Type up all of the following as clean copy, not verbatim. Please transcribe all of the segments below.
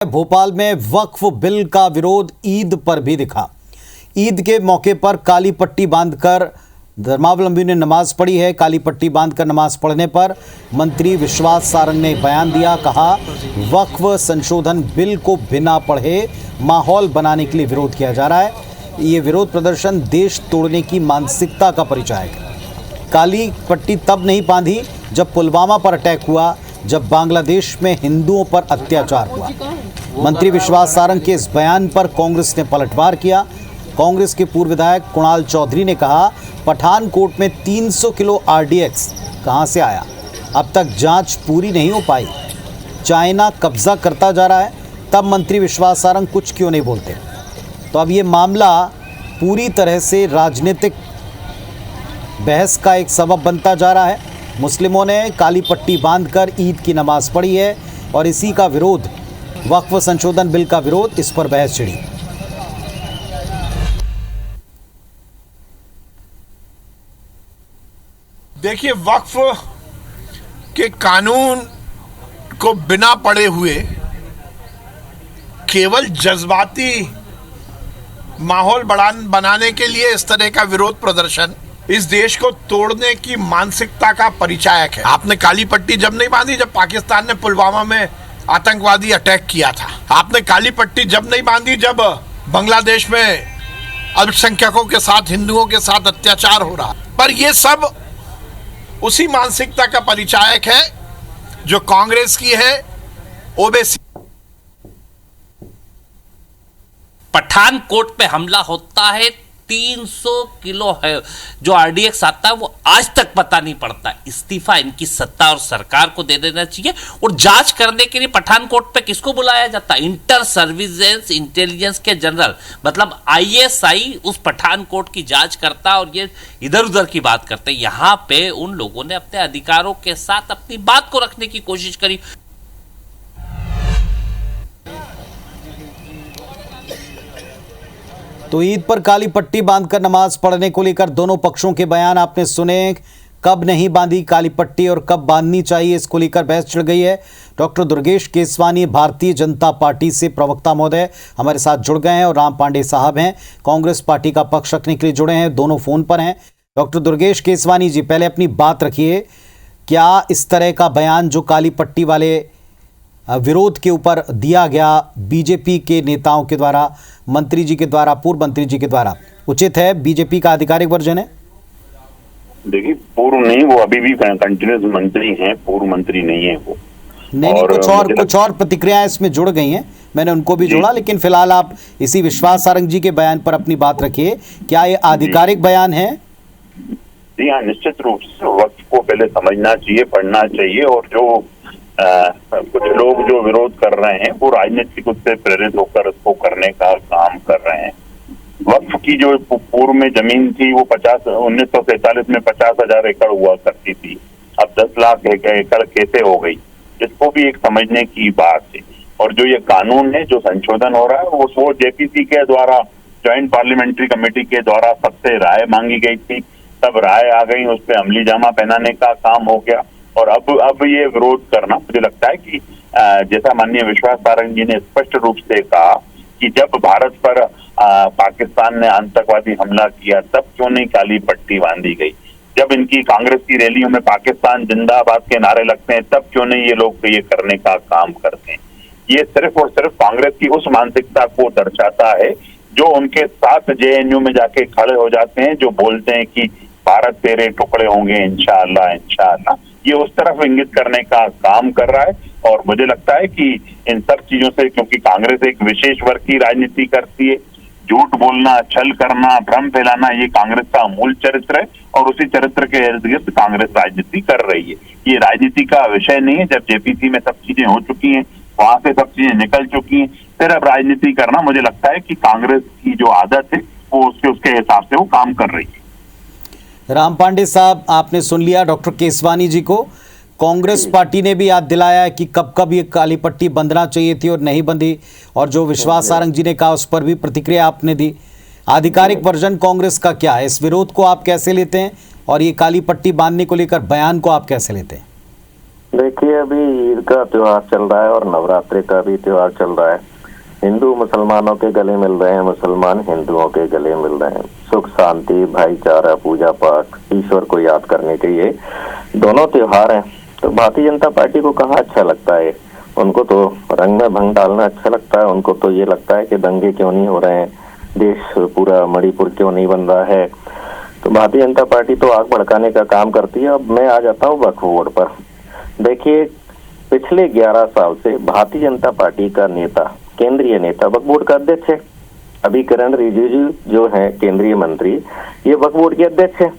भोपाल में वक्फ बिल का विरोध ईद पर भी दिखा। ईद के मौके पर काली पट्टी बांधकर धर्मावलंबियों ने नमाज पढ़ी है। काली पट्टी बांधकर नमाज पढ़ने पर मंत्री विश्वास सारंग ने बयान दिया। कहा, वक्फ संशोधन बिल को बिना पढ़े माहौल बनाने के लिए विरोध किया जा रहा है। ये विरोध प्रदर्शन देश तोड़ने की मानसिकता का परिचायक है। काली पट्टी तब नहीं बांधी जब पुलवामा पर अटैक हुआ, जब बांग्लादेश में हिंदुओं पर अत्याचार हुआ। मंत्री विश्वास सारंग के इस बयान पर कांग्रेस ने पलटवार किया। कांग्रेस के पूर्व विधायक कुणाल चौधरी ने कहा, पठानकोट में 300 किलो आरडीएक्स कहां से आया? अब तक जांच पूरी नहीं हो पाई। चाइना कब्जा करता जा रहा है, तब मंत्री विश्वास सारंग कुछ क्यों नहीं बोलते? तो अब ये मामला पूरी तरह से राजनीतिक बहस का एक सबब बनता जा रहा है। मुस्लिमों ने काली पट्टी बांधकर ईद की नमाज पढ़ी है और इसी का विरोध, वक्फ संशोधन बिल का विरोध, इस पर बहस छिड़ी। देखिए, वक्फ के कानून को बिना पढ़े हुए केवल जज्बाती माहौल बनाने के लिए इस तरह का विरोध प्रदर्शन इस देश को तोड़ने की मानसिकता का परिचायक है। आपने काली पट्टी जब नहीं बांधी जब पाकिस्तान ने पुलवामा में आतंकवादी अटैक किया था। आपने काली पट्टी जब नहीं बांधी जब बांग्लादेश में अल्पसंख्यकों के साथ, हिंदुओं के साथ अत्याचार हो रहा। पर यह सब उसी मानसिकता का परिचायक है जो कांग्रेस की है। ओबीसी पठानकोट पे हमला होता है, 300 किलो है जो आरडीएक्स आता है, वो आज तक पता नहीं पड़ता। इस्तीफा इनकी सत्ता और सरकार को दे देना चाहिए। और जांच करने के लिए पठानकोट पे किसको बुलाया जाता है? इंटर सर्विलेंस इंटेलिजेंस के जनरल, मतलब आईएसआई उस पठानकोट की जांच करता और ये इधर उधर की बात करते। यहां पे उन लोगों ने अपने अधिकारों के साथ अपनी बात को रखने की कोशिश करी। तो ईद पर काली पट्टी बांधकर नमाज पढ़ने को लेकर दोनों पक्षों के बयान आपने सुने। कब नहीं बांधी काली पट्टी और कब बांधनी चाहिए, इसको लेकर बहस छिड़ गई है। डॉक्टर दुर्गेश केसवानी भारतीय जनता पार्टी से प्रवक्ता महोदय हमारे साथ जुड़ गए हैं और राम पांडे साहब हैं, कांग्रेस पार्टी का पक्ष रखने के लिए जुड़े हैं। दोनों फोन पर हैं। डॉक्टर दुर्गेश केसवानी जी, पहले अपनी बात रखिए। क्या इस तरह का बयान जो काली पट्टी वाले विरोध के ऊपर दिया गया बीजेपी के नेताओं के द्वारा, मंत्री जी के द्वारा, पूर्व मंत्री जी के द्वारा, उचित है? बीजेपी का आधिकारिक वर्जन है? देखिए, पूर्व नहीं, वो अभी भी कंटिन्यूस मंत्री हैं, पूर्व मंत्री नहीं है वो। नहीं, कुछ और प्रतिक्रियाएं इसमें जुड़ गई हैं, मैंने उनको भी जोड़ा। लेकिन फिलहाल आप इसी विश्वास सारंग जी के बयान पर अपनी बात रखिए। क्या ये आधिकारिक बयान है? जी हाँ, निश्चित रूप से वक्त को पहले समझना चाहिए, पढ़ना चाहिए। और जो कुछ लोग जो विरोध कर रहे हैं वो राजनीतिक उससे प्रेरित होकर उसको करने का काम कर रहे हैं। वक्फ की जो पूर्व में जमीन थी वो 1947 में 50,000 एकड़ हुआ करती थी, अब 10 लाख एकड़ कैसे हो गई, इसको भी एक समझने की बात है। और जो ये कानून है जो संशोधन हो रहा है वो जेपीसी के द्वारा, ज्वाइंट पार्लियामेंट्री कमेटी के द्वारा सबसे राय मांगी गई थी, तब राय आ गई, उस पर अमली जामा पहनाने का काम हो गया। और अब ये विरोध करना, मुझे लगता है कि जैसा माननीय विश्वास सारंग जी ने स्पष्ट रूप से कहा कि जब भारत पर पाकिस्तान ने आतंकवादी हमला किया तब क्यों नहीं काली पट्टी बांधी गई? जब इनकी कांग्रेस की रैलियों में पाकिस्तान जिंदाबाद के नारे लगते हैं तब क्यों नहीं ये लोग ये करने का काम करते हैं? ये सिर्फ और सिर्फ कांग्रेस की उस मानसिकता को दर्शाता है जो उनके साथ जेएनयू में जाके खड़े हो जाते हैं, जो बोलते हैं कि भारत तेरे टुकड़े होंगे इंशाअल्लाह इंशाअल्लाह। ये उस तरफ इंगित करने का काम कर रहा है। और मुझे लगता है कि इन सब चीजों से, क्योंकि कांग्रेस एक विशेष वर्ग की राजनीति करती है, झूठ बोलना, छल करना, भ्रम फैलाना, ये कांग्रेस का मूल चरित्र है और उसी चरित्र के इर्द गिर्द कांग्रेस राजनीति कर रही है। ये राजनीति का विषय नहीं है। जब जेपीसी में सब चीजें हो चुकी हैं, वहां से सब चीजें निकल चुकी हैं, फिर अब राजनीति करना, मुझे लगता है कि कांग्रेस की जो आदत है वो उसके हिसाब से वो काम कर रही है। राम पांडे साहब, आपने सुन लिया डॉक्टर केसवानी जी को। कांग्रेस पार्टी ने भी याद दिलाया कि कब कब ये काली पट्टी बंधना चाहिए थी और नहीं बंधी, और जो विश्वास सारंग जी ने कहा उस पर भी प्रतिक्रिया आपने दी। आधिकारिक वर्जन कांग्रेस का क्या है? इस विरोध को आप कैसे लेते हैं और ये काली पट्टी बांधने को लेकर बयान को आप कैसे लेते हैं? देखिए, अभी ईद का त्योहार चल रहा है और नवरात्रि का भी त्योहार चल रहा है। हिंदू मुसलमानों के गले मिल रहे हैं, मुसलमान हिंदुओं के गले मिल रहे हैं। सुख शांति, भाईचारा, पूजा पाठ, ईश्वर को याद करने के ये दोनों त्योहार हैं। तो भारतीय जनता पार्टी को कहाँ अच्छा लगता है? उनको तो रंग में भंग डालना अच्छा लगता है। उनको तो ये लगता है कि दंगे क्यों नहीं हो रहे हैं, देश पूरा मणिपुर क्यों नहीं बन रहा है। तो भारतीय जनता पार्टी तो आग भड़काने का काम करती है। अब मैं आ जाता हूँ वक्फ बोर्ड पर। देखिए, पिछले 11 साल से भारतीय जनता पार्टी का नेता, केंद्रीय नेता, वक्फ बोर्ड का अध्यक्ष है। अभी किरण रिजिजू जो है केंद्रीय मंत्री, ये वक्फ बोर्ड के अध्यक्ष है।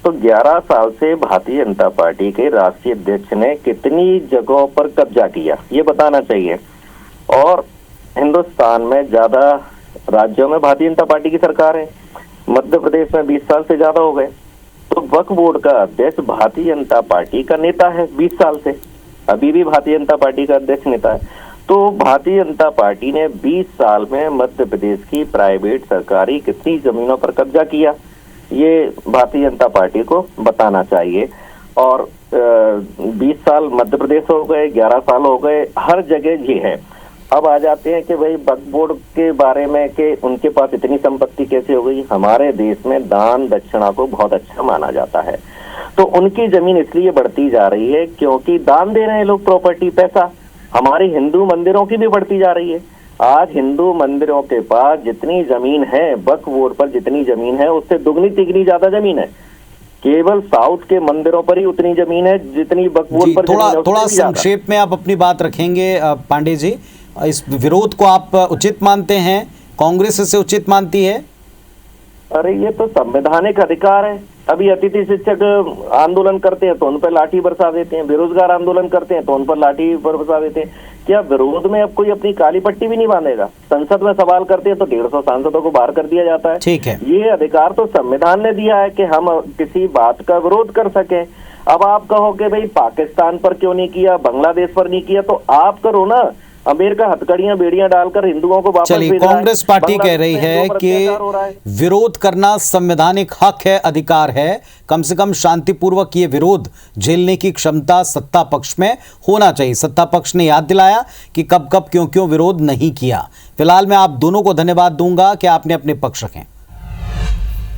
तो 11 साल से भारतीय जनता पार्टी के राष्ट्रीय अध्यक्ष ने कितनी जगहों पर कब्जा किया, ये बताना चाहिए। और हिंदुस्तान में ज्यादा राज्यों में भारतीय जनता पार्टी की सरकार है। मध्य प्रदेश में 20 साल से ज्यादा हो गए। तो वक्फ बोर्ड का अध्यक्ष भारतीय जनता पार्टी का नेता है 20 साल से, अभी भी भारतीय जनता पार्टी का अध्यक्ष नेता है। तो भारतीय जनता पार्टी ने 20 साल में मध्य प्रदेश की प्राइवेट सरकारी कितनी जमीनों पर कब्जा किया, ये भारतीय जनता पार्टी को बताना चाहिए। और 20 साल मध्य प्रदेश हो गए, 11 साल हो गए, हर जगह ये है। अब आ जाते हैं कि भाई वक्फ बोर्ड के बारे में कि उनके पास इतनी संपत्ति कैसे हो गई। हमारे देश में दान दक्षिणा को बहुत अच्छा माना जाता है। तो उनकी जमीन इसलिए बढ़ती जा रही है क्योंकि दान दे रहे हैं लोग, प्रॉपर्टी, पैसा। हमारी हिंदू मंदिरों की भी बढ़ती जा रही है। आज हिंदू मंदिरों के पास जितनी जमीन है, वक्फ बोर्ड पर जितनी जमीन है, उससे दुगनी तिगनी ज्यादा जमीन है। केवल साउथ के मंदिरों पर ही उतनी जमीन है जितनी वक्फ बोर्ड पर। थोड़ा संक्षेप में आप अपनी बात रखेंगे पांडे जी। इस विरोध को आप उचित मानते हैं? कांग्रेस इसे उचित मानती है? अरे ये तो संवैधानिक अधिकार है। अभी अतिथि शिक्षक आंदोलन करते हैं तो उन पर लाठी बरसा देते हैं, बेरोजगार आंदोलन करते हैं तो उन पर लाठी बरसा देते हैं। क्या विरोध में अब कोई अपनी काली पट्टी भी नहीं बांधेगा? संसद में सवाल करते हैं तो 150 सांसदों को बाहर कर दिया जाता है। ठीक है, ये अधिकार तो संविधान ने दिया है कि हम किसी बात का विरोध कर सकें। अब आप कहो कि भाई पाकिस्तान पर क्यों नहीं किया, बांग्लादेश पर नहीं किया, तो आप करो ना। अमेरिका हथकड़ियां बेड़ियां डालकर हिंदुओं को वापस चलिए, कांग्रेस पार्टी कह रही है कि विरोध करना संवैधानिक हक है, अधिकार है। कम से कम शांतिपूर्वक ये विरोध झेलने की क्षमता सत्ता पक्ष में होना चाहिए। सत्ता पक्ष ने याद दिलाया कि कब कब क्यों क्यों विरोध नहीं किया। फिलहाल मैं आप दोनों को धन्यवाद दूंगा कि आपने अपने पक्ष रखें।